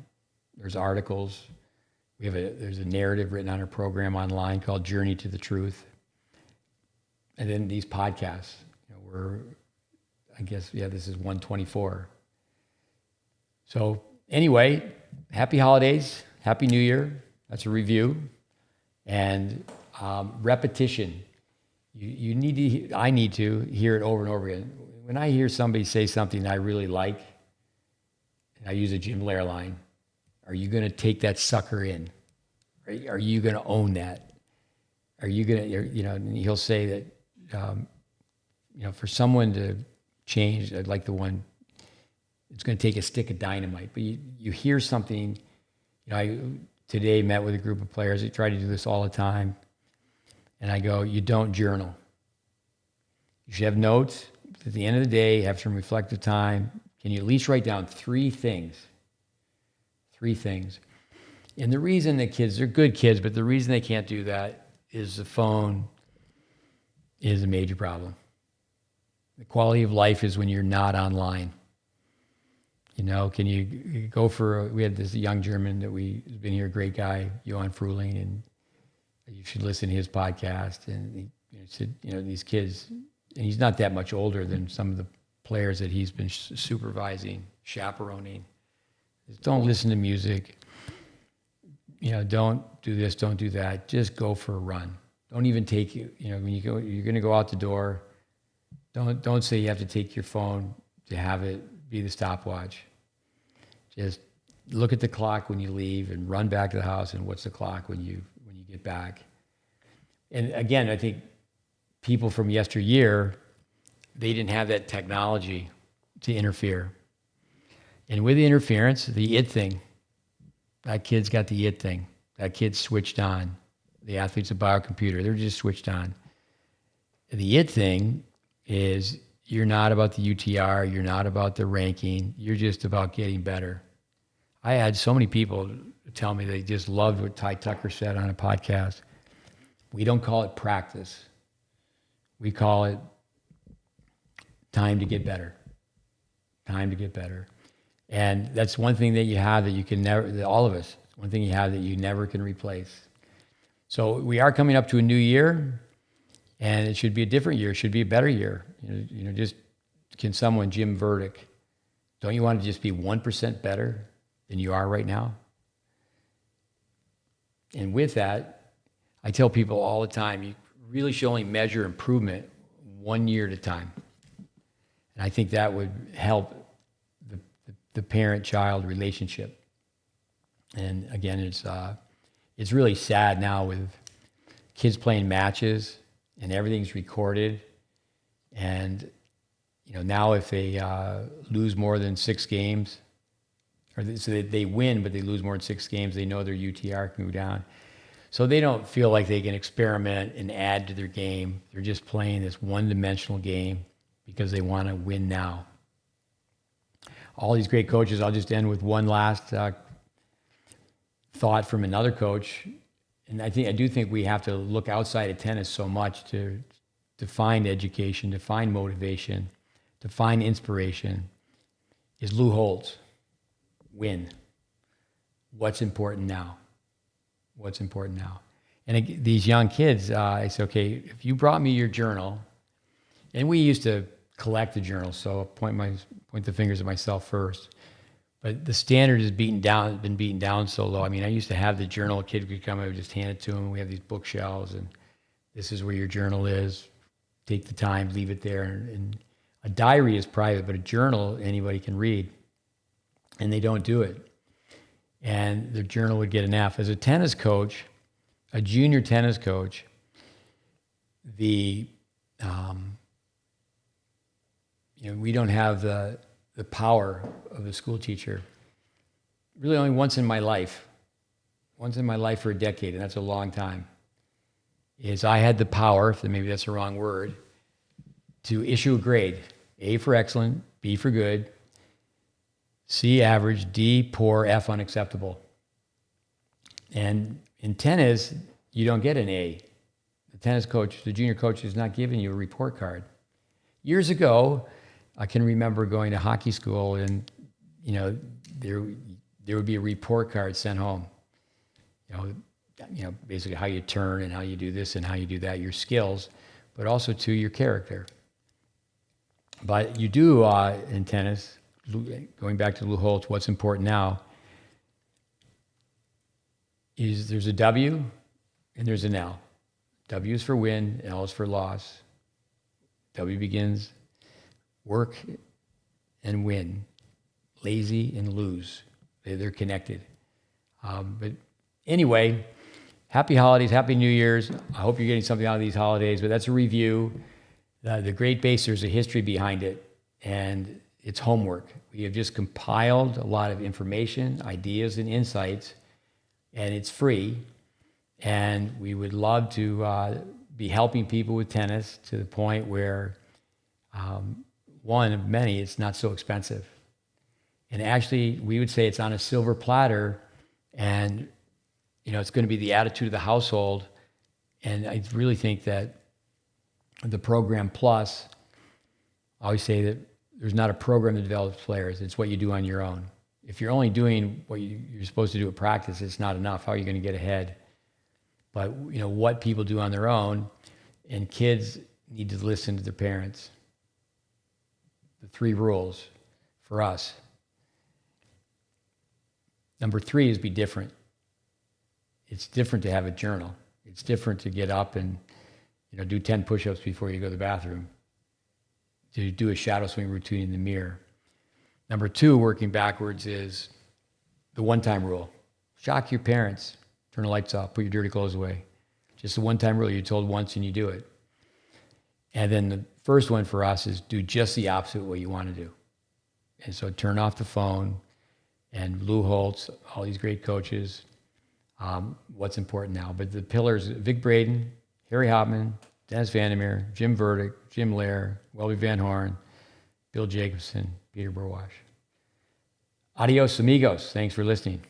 There's articles. There's a narrative written on our program online called Journey to the Truth. And then these podcasts, this is 124. So anyway, happy holidays, happy New Year. That's a review. And repetition. I need to hear it over and over again. When I hear somebody say something I really like, and I use a Jim Lair line, are you going to take that sucker in? Are you going to own that? Are you going to, and he'll say that, for someone to change, I'd like the one, it's going to take a stick of dynamite. But you hear something, I today met with a group of players. I try to do this all the time. And I go, you don't journal. You should have notes. At the end of the day, have some reflective time. Can you at least write down 3 things? 3 things. And the reason that they're good kids, but the reason they can't do that is the phone is a major problem. The quality of life is when you're not online. Can you go we had this young German that has been here, a great guy, Johan Fruhling, and you should listen to his podcast. And he said, these kids, and he's not that much older than some of the players that he's been supervising, chaperoning. Don't listen to music. Don't do this, don't do that. Just go for a run. Don't even take, when you're going to go out the door, don't say you have to take your phone to have it be the stopwatch. Just look at the clock when you leave and run back to the house, and what's the clock when you get back. And again, I think people from yesteryear, they didn't have that technology to interfere. And with the interference, the it thing, that kid's got the it thing. That kid's switched on. The athlete's a biocomputer. They're just switched on. The it thing is you're not about the UTR. You're not about the ranking. You're just about getting better. I had so many people tell me they just loved what Ty Tucker said on a podcast. We don't call it practice. We call it time to get better. Time to get better. And that's one thing that you have that you can never, that all of us, one thing you have that you never can replace. So we are coming up to a new year, and it should be a different year. It should be a better year. Just can someone, Jim Verdick, don't you want to just be 1% better than you are right now? And with that, I tell people all the time, you really should only measure improvement 1 year at a time. And I think that would help the parent-child relationship. And again, it's really sad now with kids playing matches and everything's recorded. And now if they lose more than 6 games, so they win, but they lose more than 6 games, they know their UTR can go down. So they don't feel like they can experiment and add to their game. They're just playing this one-dimensional game because they want to win now. All these great coaches, I'll just end with one last thought from another coach. And I do think we have to look outside of tennis so much to find education, to find motivation, to find inspiration, is Lou Holtz. Win. What's important now? What's important now? And these young kids, I say, okay, if you brought me your journal, and we used to collect the journal, so I'll point the fingers at myself first. But the standard has been beaten down so low. I mean, I used to have the journal. A kid could come, I would just hand it to him. We have these bookshelves, and this is where your journal is. Take the time, leave it there. And a diary is private, but a journal anybody can read. And they don't do it. And the journal would get an F. As a tennis coach, a junior tennis coach, we don't have the power of the school teacher. Really only once in my life for a decade, and that's a long time, is I had the power, if maybe that's the wrong word, to issue a grade. A for excellent, B for good, C average, D poor, F unacceptable. And in tennis, you don't get an A. The tennis coach, the junior coach, is not giving you a report card. Years ago, I can remember going to hockey school, and there would be a report card sent home. Basically how you turn and how you do this and how you do that, your skills, but also to your character. But you do in tennis, going back to Lou Holtz, what's important now is there's a W and there's an L. W is for win, L is for loss. W begins work and win, lazy and lose. They're connected. But anyway, happy holidays, happy New Year's. I hope you're getting something out of these holidays, but that's a review. The GreatBase, there's a history behind it, and it's homework. We have just compiled a lot of information, ideas, and insights, and it's free. And we would love to be helping people with tennis to the point where, one of many, it's not so expensive. And actually, we would say it's on a silver platter, and it's going to be the attitude of the household. And I really think that the program plus, I always say that there's not a program that develops players. It's what you do on your own. If you're only doing what you're supposed to do at practice, it's not enough. How are you going to get ahead? But what people do on their own, and kids need to listen to their parents. The 3 rules for us. Number 3 is be different. It's different to have a journal. It's different to get up and do 10 push-ups before you go to the bathroom, to do a shadow swing routine in the mirror. Number 2, working backwards, is the one-time rule. Shock your parents. Turn the lights off. Put your dirty clothes away. Just a one-time rule. You're told once and you do it. And then the first one for us is do just the opposite of what you want to do. And so turn off the phone. And Lou Holtz, all these great coaches, what's important now. But the pillars, Vic Braden, Harry Hopman, Dennis Vandermeer, Jim Verdick, Jim Lair, Welby Van Horn, Bill Jacobson, Peter Burwash. Adios, amigos. Thanks for listening.